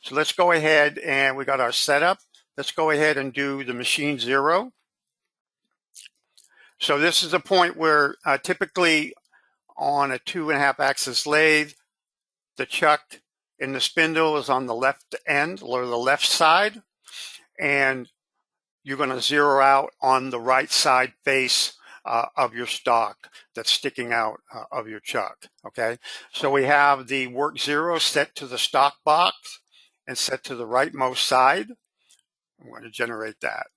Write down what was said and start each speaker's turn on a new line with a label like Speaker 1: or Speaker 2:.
Speaker 1: So let's go ahead, and we got our setup. Let's go ahead and do the machine 0. So this is the point where typically on a 2.5 axis lathe, the chuck in the spindle is on the left end or the left side, and you're going to zero out on the right side face of your stock that's sticking out of your chuck. Okay, so we have the work 0 set to the stock box and set to the rightmost side. I'm going to generate that.